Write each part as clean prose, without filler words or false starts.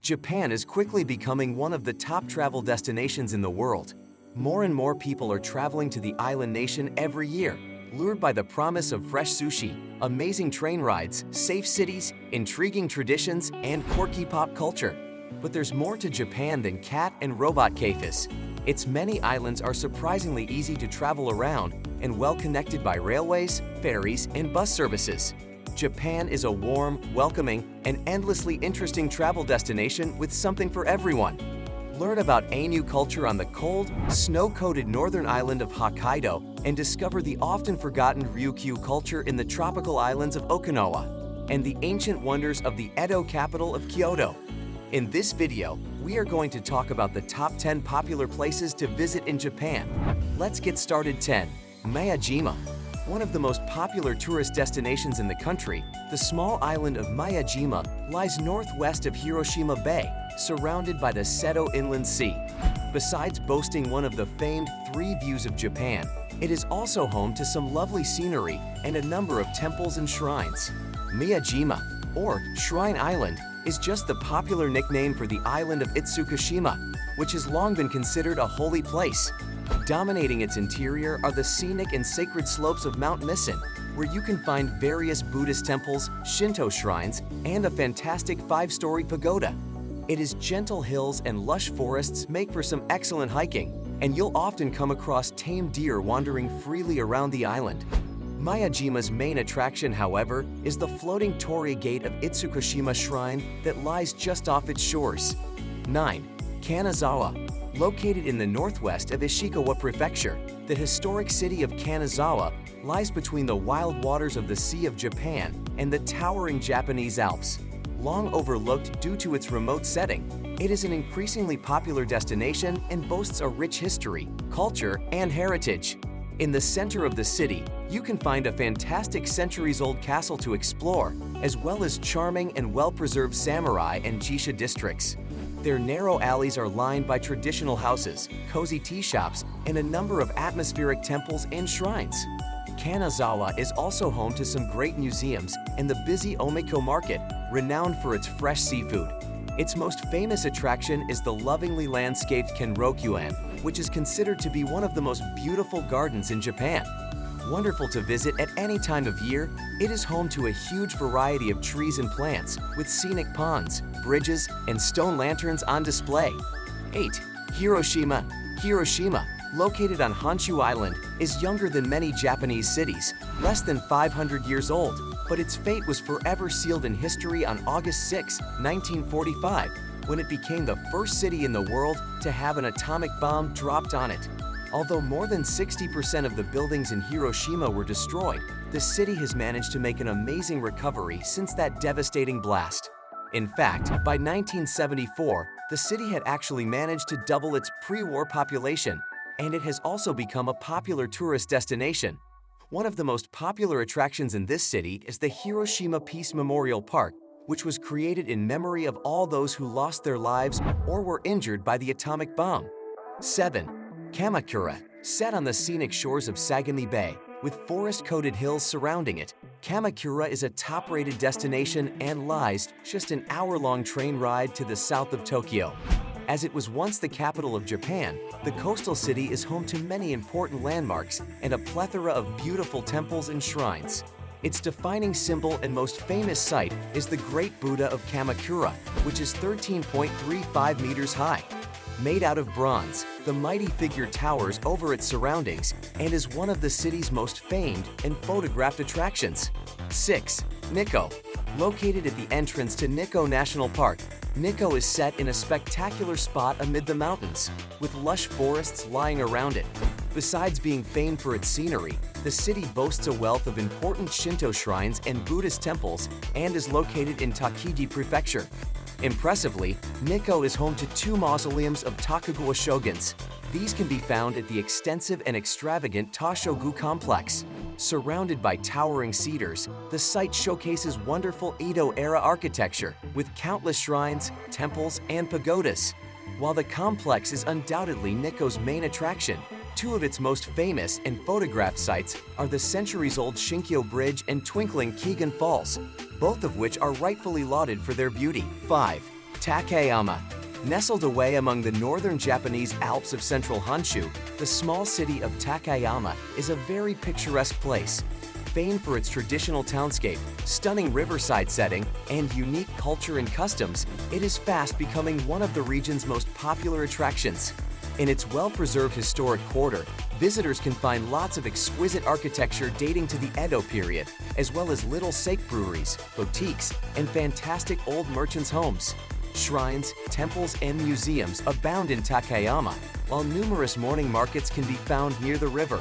Japan is quickly becoming one of the top travel destinations in the world. More and more people are traveling to the island nation every year, lured by the promise of fresh sushi, amazing train rides, safe cities, intriguing traditions, and quirky pop culture. But there's more to Japan than cat and robot cafes. Its many islands are surprisingly easy to travel around and well connected by railways, ferries, and bus services. Japan is a warm, welcoming, and endlessly interesting travel destination with something for everyone. Learn about Ainu culture on the cold, snow-coated northern island of Hokkaido and discover the often forgotten Ryukyu culture in the tropical islands of Okinawa and the ancient wonders of the Edo capital of Kyoto. In this video, we are going to talk about the top 10 popular places to visit in Japan. Let's get started. 10. Mayajima. One of the most popular tourist destinations in the country, the small island of Mayajima lies northwest of Hiroshima Bay, surrounded by the Seto Inland Sea. Besides boasting one of the famed 3 views of Japan, it is also home to some lovely scenery and a number of temples and shrines. Miyajima, or Shrine Island, is just the popular nickname for the island of Itsukushima, which has long been considered a holy place. Dominating its interior are the scenic and sacred slopes of Mount Misen, where you can find various Buddhist temples, Shinto shrines, and a fantastic 5-story pagoda. It is gentle hills and lush forests make for some excellent hiking, and you'll often come across tame deer wandering freely around the island. Mayajima's main attraction, however, is the floating torii gate of Itsukushima Shrine that lies just off its shores. 9. Kanazawa. Located in the northwest of Ishikawa Prefecture, the historic city of Kanazawa lies between the wild waters of the Sea of Japan and the towering Japanese Alps. Long overlooked due to its remote setting, it is an increasingly popular destination and boasts a rich history, culture, and heritage. In the center of the city, you can find a fantastic centuries-old castle to explore, as well as charming and well-preserved samurai and geisha districts. Their narrow alleys are lined by traditional houses, cozy tea shops, and a number of atmospheric temples and shrines. Kanazawa is also home to some great museums and the busy Omiko Market, renowned for its fresh seafood. Its most famous attraction is the lovingly landscaped Kenroku-an, which is considered to be one of the most beautiful gardens in Japan. Wonderful to visit at any time of year, it is home to a huge variety of trees and plants, with scenic ponds, bridges, and stone lanterns on display. 8. Hiroshima. Hiroshima, located on Honshu Island, is younger than many Japanese cities, less than 500 years old, but its fate was forever sealed in history on August 6, 1945, when it became the first city in the world to have an atomic bomb dropped on it. Although more than 60% of the buildings in Hiroshima were destroyed, the city has managed to make an amazing recovery since that devastating blast. In fact, by 1974, the city had actually managed to double its pre-war population, and it has also become a popular tourist destination. One of the most popular attractions in this city is the Hiroshima Peace Memorial Park, which was created in memory of all those who lost their lives or were injured by the atomic bomb. 7. Kamakura. Set on the scenic shores of Sagami Bay, with forest-coated hills surrounding it, Kamakura is a top-rated destination and lies just an hour-long train ride to the south of Tokyo. As it was once the capital of Japan, the coastal city is home to many important landmarks and a plethora of beautiful temples and shrines. Its defining symbol and most famous site is the Great Buddha of Kamakura, which is 13.35 meters high. Made out of bronze, the mighty figure towers over its surroundings and is one of the city's most famed and photographed attractions. 6. Nikko. Located at the entrance to Nikko National Park, Nikko is set in a spectacular spot amid the mountains, with lush forests lying around it. Besides being famed for its scenery, the city boasts a wealth of important Shinto shrines and Buddhist temples and is located in Takeyama Prefecture. Impressively, Nikko is home to 2 mausoleums of Tokugawa shoguns. These can be found at the extensive and extravagant Toshogu complex. Surrounded by towering cedars, the site showcases wonderful Edo-era architecture with countless shrines, temples, and pagodas. While the complex is undoubtedly Nikko's main attraction, 2 of its most famous and photographed sites are the centuries-old Shinkyo Bridge and twinkling Keegan Falls, both of which are rightfully lauded for their beauty. 5. Takeyama. Nestled away among the northern Japanese Alps of central Honshu, the small city of Takeyama is a very picturesque place. Famed for its traditional townscape, stunning riverside setting, and unique culture and customs, it is fast becoming one of the region's most popular attractions. In its well-preserved historic quarter, visitors can find lots of exquisite architecture dating to the Edo period, as well as little sake breweries, boutiques, and fantastic old merchants' homes. Shrines, temples, and museums abound in Takeyama, while numerous morning markets can be found near the river.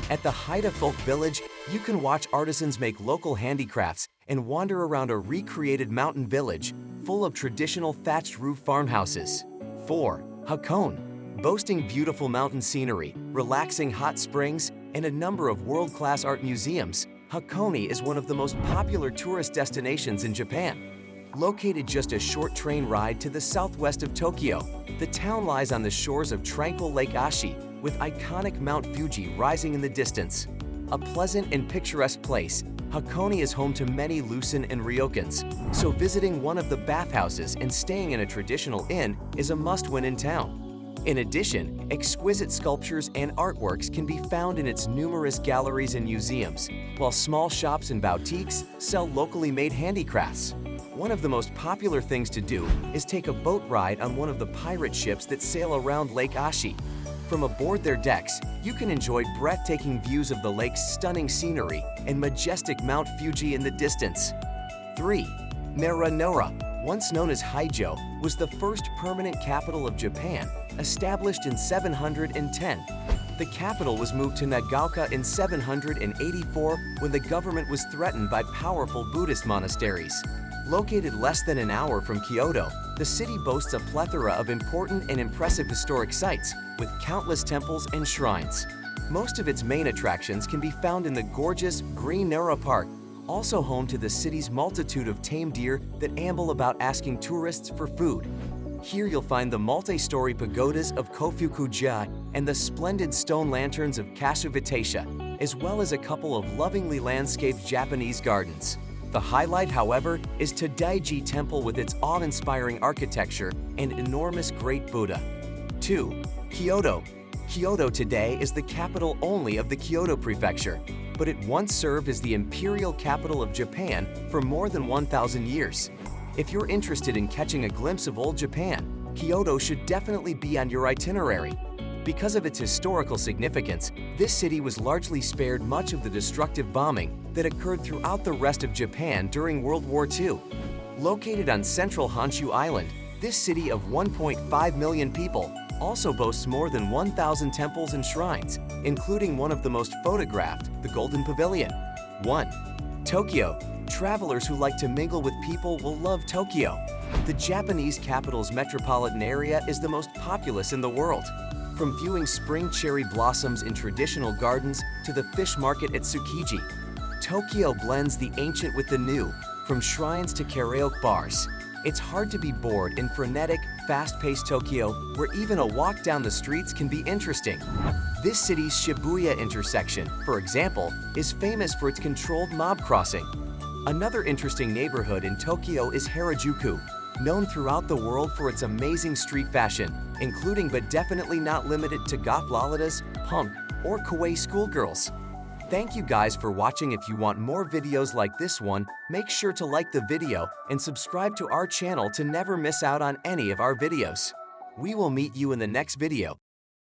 At the Haida Folk Village, you can watch artisans make local handicrafts and wander around a recreated mountain village full of traditional thatched roof farmhouses. 4. Hakone. Boasting beautiful mountain scenery, relaxing hot springs, and a number of world-class art museums, Hakone is one of the most popular tourist destinations in Japan. Located just a short train ride to the southwest of Tokyo, the town lies on the shores of tranquil Lake Ashi, with iconic Mount Fuji rising in the distance. A pleasant and picturesque place, Hakone is home to many Lusin and Ryokans, so visiting one of the bathhouses and staying in a traditional inn is a must-win in town. In addition, exquisite sculptures and artworks can be found in its numerous galleries and museums, while small shops and boutiques sell locally made handicrafts. One of the most popular things to do is take a boat ride on one of the pirate ships that sail around Lake Ashi. From aboard their decks, you can enjoy breathtaking views of the lake's stunning scenery and majestic Mount Fuji in the distance. 3. Nara. Once known as Haijo, was the first permanent capital of Japan, established in 710. The capital was moved to Nagauka in 784 when the government was threatened by powerful Buddhist monasteries. Located less than an hour from Kyoto, the city boasts a plethora of important and impressive historic sites, with countless temples and shrines. Most of its main attractions can be found in the gorgeous Green Nara Park, also home to the city's multitude of tame deer that amble about asking tourists for food. Here you'll find the multi-story pagodas of Kofukuji and the splendid stone lanterns of Kashiwataisha, as well as a couple of lovingly landscaped Japanese gardens. The highlight, however, is Tadaiji Temple with its awe-inspiring architecture and enormous Great Buddha. 2. Kyoto. Kyoto today is the capital only of the Kyoto Prefecture, but it once served as the imperial capital of Japan for more than 1,000 years. If you're interested in catching a glimpse of old Japan, Kyoto should definitely be on your itinerary. Because of its historical significance, this city was largely spared much of the destructive bombing that occurred throughout the rest of Japan during World War II. Located on central Honshu Island, this city of 1.5 million people also boasts more than 1,000 temples and shrines, including one of the most photographed, the Golden Pavilion. 1. Tokyo. Travelers who like to mingle with people will love Tokyo. The Japanese capital's metropolitan area is the most populous in the world. From viewing spring cherry blossoms in traditional gardens to the fish market at Tsukiji, Tokyo blends the ancient with the new, from shrines to karaoke bars. It's hard to be bored in frenetic, fast-paced Tokyo, where even a walk down the streets can be interesting. This city's Shibuya intersection, for example, is famous for its controlled mob crossing. Another interesting neighborhood in Tokyo is Harajuku, known throughout the world for its amazing street fashion, including but definitely not limited to goth lolitas, punk, or kawaii schoolgirls. Thank you guys for watching. If you want more videos like this one, make sure to like the video and subscribe to our channel to never miss out on any of our videos. We will meet you in the next video.